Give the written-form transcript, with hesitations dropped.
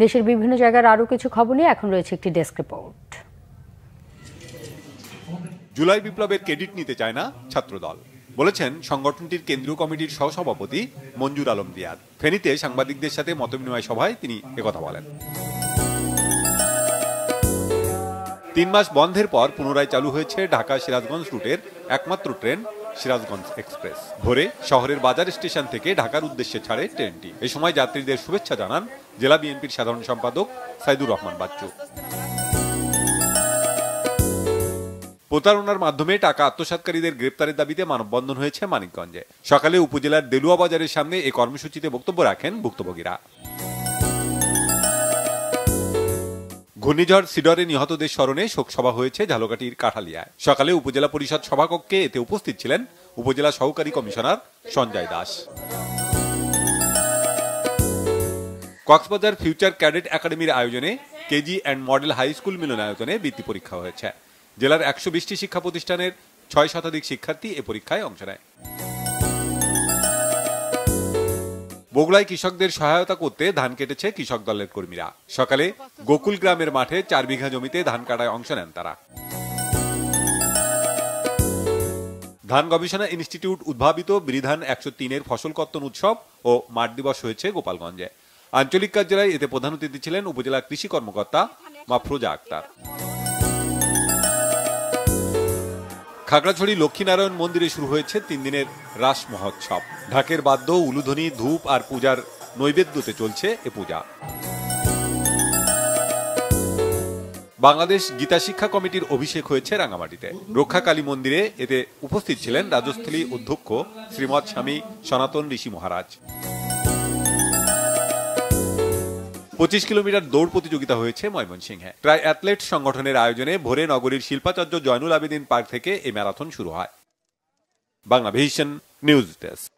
দেশের বিভিন্ন জায়গার আরও কিছু খবর নিয়ে এখন রয়েছে একটি ডেস্ক রিপোর্ট। জুলাই বিপ্লবের ক্রেডিট নিতে চায় না ছাত্রদল, বলেছেন সংগঠনটির কেন্দ্রীয় কমিটির সহসভাপতি মঞ্জুর আলম রিয়াদ। ফেনীতে সাংবাদিকদের সাথে মতবিনিময় সভায় তিনি একথা বলেন। ৩ মাস বন্ধের পর পুনরায় চালু হয়েছে ঢাকা সিরাজগঞ্জ রুটের একমাত্র ট্রেন সিরাজগঞ্জ এক্সপ্রেস। ভোরে শহরের বাজার স্টেশন থেকে ঢাকার উদ্দেশ্যে ছাড়ে ট্রেনটি। এ সময় যাত্রীদের শুভেচ্ছা জানান জেলা বিএনপির সাধারণ সম্পাদক সাইদুর রহমান বাচ্চু। প্রতারণার মাধ্যমে টাকা আত্মসাৎকারীদের গ্রেপ্তারের দাবিতে মানববন্ধন হয়েছে মানিকগঞ্জে। সকালে উপজেলার দেলুয়া বাজারের সামনে এই কর্মসূচিতে বক্তব্য রাখেন ভুক্তভোগীরা। ঘূর্ণিঝড় সিডরে নিহতদের স্মরণে শোকসভা হয়েছে ঝালকাঠির কাঠালিয়ায়। সকালে উপজেলা পরিষদ সভাকক্ষে এতে উপস্থিত ছিলেন উপজেলা সহকারী commissioner Sanjay Das. Cox's Bazar future cadet একাডেমির আয়োজনে KG and model high school মিলনায়তনে বৃত্তি পরীক্ষা হয়েছে। জেলার ১২০টি শিক্ষা প্রতিষ্ঠানের ৬ শতাধিক শিক্ষার্থী এ পরীক্ষায় অংশ নেয়। বগুড়ায় কৃষকদের সহায়তা করতে ধান কেটেছে কৃষক দলের কর্মীরা। সকালে গোকুল গ্রামের মাঠে ৪ বিঘা জমিতে ধান কাটায় অংশ নেন তারা। ধান গবেষণা ইনস্টিটিউট উদ্ভাবিত বিধান ১০৩-এর ফসল কর্তন উৎসব ও মাঠ দিবস হয়েছে গোপালগঞ্জে। আঞ্চলিক কার্যালয়ে এতে প্রধান অতিথি ছিলেন উপজেলা কৃষি কর্মকর্তা মাফরোজা আক্তার। খাগড়াছড়ি লক্ষ্মীনারায়ণ মন্দিরে শুরু হয়েছে ৩ দিনের রাস মহোৎসব। ঢাকের বাদ্য, উলুধ্বনি, ধূপ আর পূজার নৈবেদ্যতে চলছে এ পূজা। বাংলাদেশ গীতা শিক্ষা কমিটির অভিষেক হয়েছে রাঙামাটিতে। রক্ষাকালী মন্দিরে এতে উপস্থিত ছিলেন রাজস্থলী অধ্যক্ষ শ্রীমৎ স্বামী সনাতন ঋষি মহারাজ। ২৫ কিলোমিটার দৌড় প্রতিযোগিতা হয়েছে ময়মনসিংহে। ট্রাই অ্যাথলেট সংগঠনের আয়োজনে ভোরে নগরীর শিল্পাচার্য জয়নুল আবেদিন পার্ক থেকে এই ম্যারাথন শুরু হয়। Bangla vision news desk.